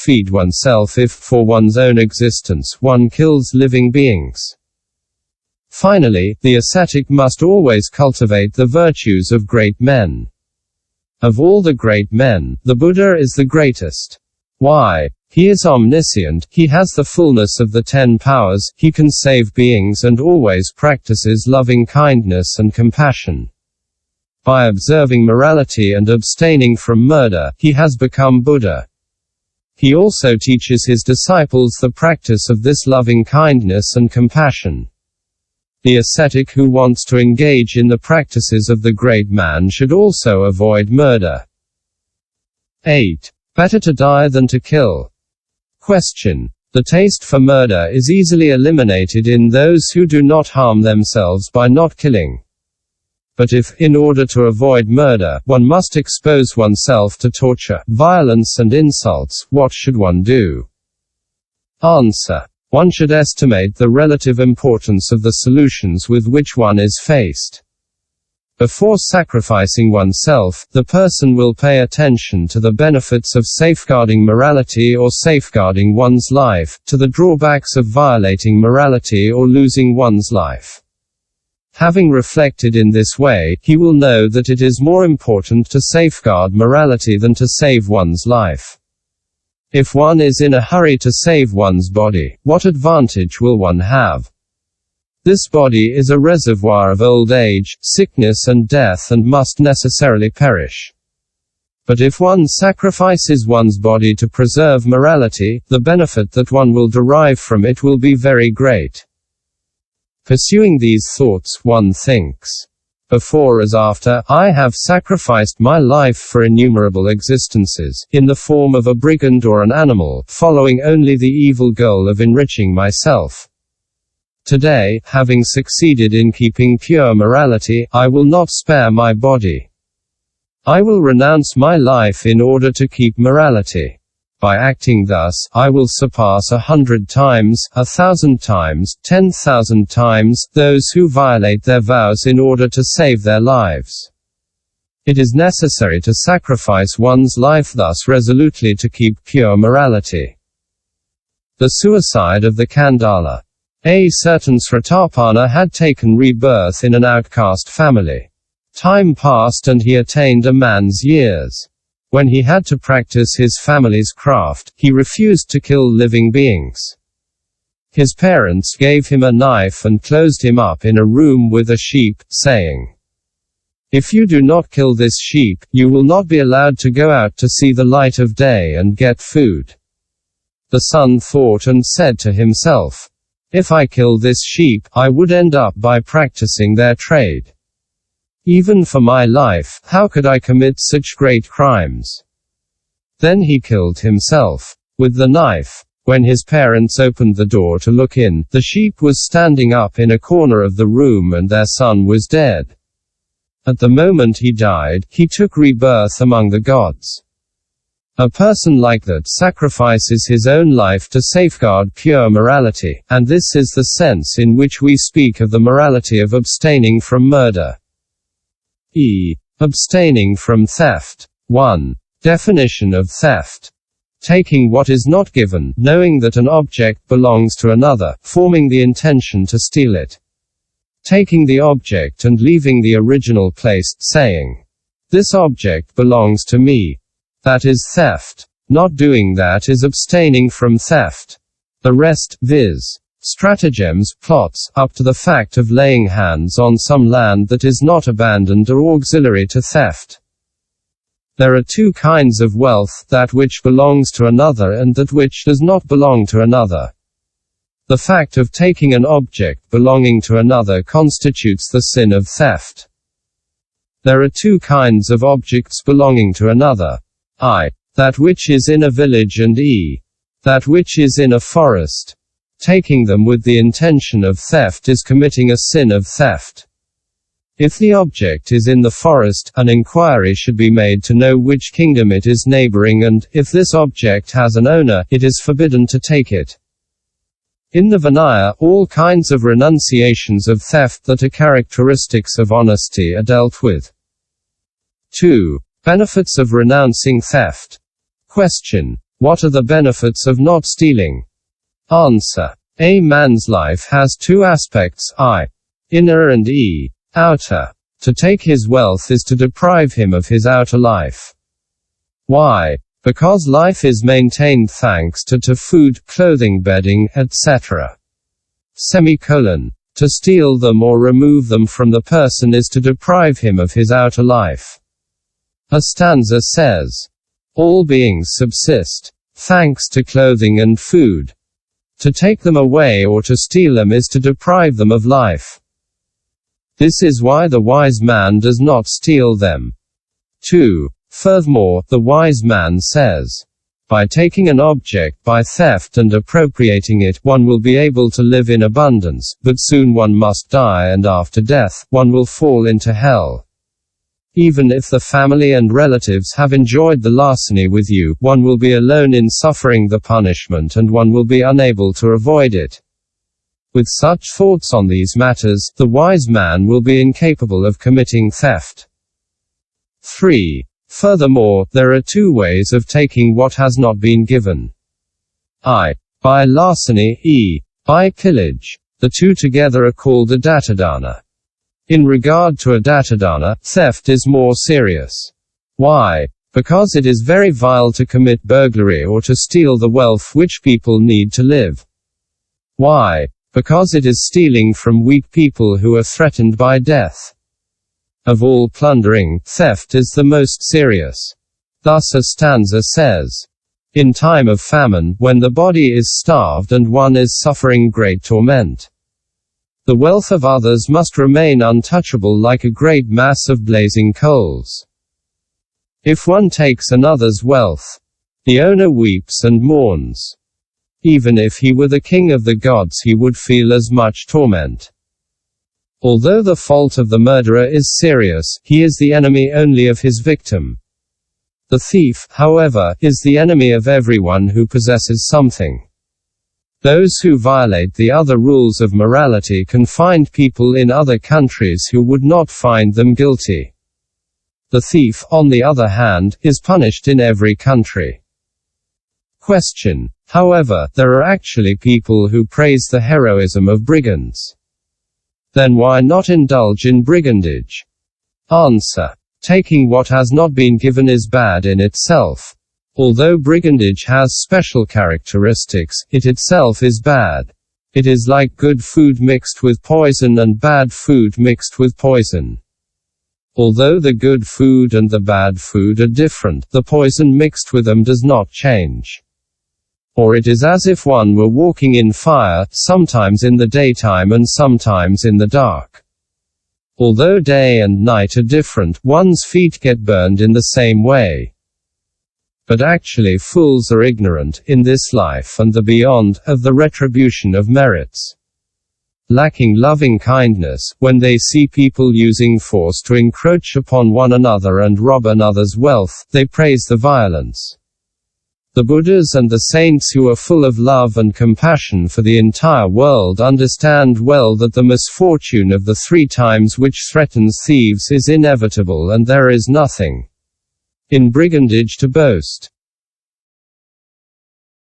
feed oneself if, for one's own existence, one kills living beings. Finally, the ascetic must always cultivate the virtues of great men. Of all the great men, the Buddha is the greatest. Why? He is omniscient, he has the fullness of the 10 powers, he can save beings and always practices loving kindness and compassion. By observing morality and abstaining from murder, he has become Buddha. He also teaches his disciples the practice of this loving kindness and compassion. The ascetic who wants to engage in the practices of the great man should also avoid murder. 8. Better to die than to kill. Question. The taste for murder is easily eliminated in those who do not harm themselves by not killing. But if, in order to avoid murder, one must expose oneself to torture, violence and insults, what should one do? Answer. One should estimate the relative importance of the solutions with which one is faced. Before sacrificing oneself, the person will pay attention to the benefits of safeguarding morality or safeguarding one's life, to the drawbacks of violating morality or losing one's life. Having reflected in this way, he will know that it is more important to safeguard morality than to save one's life. If one is in a hurry to save one's body, what advantage will one have? This body is a reservoir of old age, sickness and death and must necessarily perish. But if one sacrifices one's body to preserve morality, the benefit that one will derive from it will be very great. Pursuing these thoughts, one thinks, before as after, I have sacrificed my life for innumerable existences, in the form of a brigand or an animal, following only the evil goal of enriching myself. Today, having succeeded in keeping pure morality, I will not spare my body. I will renounce my life in order to keep morality. By acting thus, I will surpass 100 times, 1,000 times, 10,000 times, those who violate their vows in order to save their lives. It is necessary to sacrifice one's life thus resolutely to keep pure morality. The suicide of the Kandala. A certain Sratapana had taken rebirth in an outcast family. Time passed and he attained a man's years. When he had to practice his family's craft, he refused to kill living beings. His parents gave him a knife and closed him up in a room with a sheep, saying, "If you do not kill this sheep, you will not be allowed to go out to see the light of day and get food." The son thought and said to himself, "If I kill this sheep, I would end up by practicing their trade. Even for my life, how could I commit such great crimes?" Then he killed himself with the knife. When his parents opened the door to look in, the sheep was standing up in a corner of the room and their son was dead. At the moment he died, he took rebirth among the gods. A person like that sacrifices his own life to safeguard pure morality, and this is the sense in which we speak of the morality of abstaining from murder. Abstaining from theft. 1. Definition of theft. Taking what is not given, knowing that an object belongs to another, forming the intention to steal it. Taking the object and leaving the original place, saying, "This object belongs to me." That is theft. Not doing that is abstaining from theft. The rest, viz. stratagems, plots, up to the fact of laying hands on some land that is not abandoned are auxiliary to theft. There are two kinds of wealth, that which belongs to another and that which does not belong to another. The fact of taking an object belonging to another constitutes the sin of theft. There are two kinds of objects belonging to another. I. That which is in a village and that which is in a forest. Taking them with the intention of theft is committing a sin of theft. If the object is in the forest, an inquiry should be made to know which kingdom it is neighboring and, if this object has an owner, it is forbidden to take it. In the Vinaya, all kinds of renunciations of theft that are characteristics of honesty are dealt with. 2. Benefits of renouncing theft. Question. What are the benefits of not stealing? Answer. A man's life has two aspects, I, inner, and E, outer. To take his wealth is to deprive him of his outer life. Why? Because life is maintained thanks to food, clothing, bedding, etc. To steal them or remove them from the person is to deprive him of his outer life. A stanza says, all beings subsist, thanks to clothing and food. To take them away or to steal them is to deprive them of life. This is why the wise man does not steal them. 2. Furthermore, the wise man says, by taking an object by theft and appropriating it, one will be able to live in abundance, but soon one must die, and after death, one will fall into hell. Even if the family and relatives have enjoyed the larceny with you, one will be alone in suffering the punishment, and one will be unable to avoid it. With such thoughts on these matters, the wise man will be incapable of committing theft. 3. Furthermore, there are two ways of taking what has not been given. I. By larceny, E. By pillage. The two together are called adatadana. In regard to adatadana, theft is more serious. Why? Because it is very vile to commit burglary or to steal the wealth which people need to live. Why? Because it is stealing from weak people who are threatened by death. Of all plundering, theft is the most serious. Thus a stanza says, in time of famine, when the body is starved and one is suffering great torment, the wealth of others must remain untouchable like a great mass of blazing coals. If one takes another's wealth, the owner weeps and mourns. Even if he were the king of the gods, he would feel as much torment. Although the fault of the murderer is serious, he is the enemy only of his victim. The thief, however, is the enemy of everyone who possesses something. Those who violate the other rules of morality can find people in other countries who would not find them guilty. The thief, on the other hand, is punished in every country. Question. However, there are actually people who praise the heroism of brigands. Then why not indulge in brigandage? Answer. Taking what has not been given is bad in itself. Although brigandage has special characteristics, it itself is bad. It is like good food mixed with poison and bad food mixed with poison. Although the good food and the bad food are different, the poison mixed with them does not change. Or it is as if one were walking in fire, sometimes in the daytime and sometimes in the dark. Although day and night are different, one's feet get burned in the same way. But actually fools are ignorant, in this life and the beyond, of the retribution of merits. Lacking loving kindness, when they see people using force to encroach upon one another and rob another's wealth, they praise the violence. The Buddhas and the saints who are full of love and compassion for the entire world understand well that the misfortune of the 3 times which threatens thieves is inevitable, and there is nothing in brigandage to boast.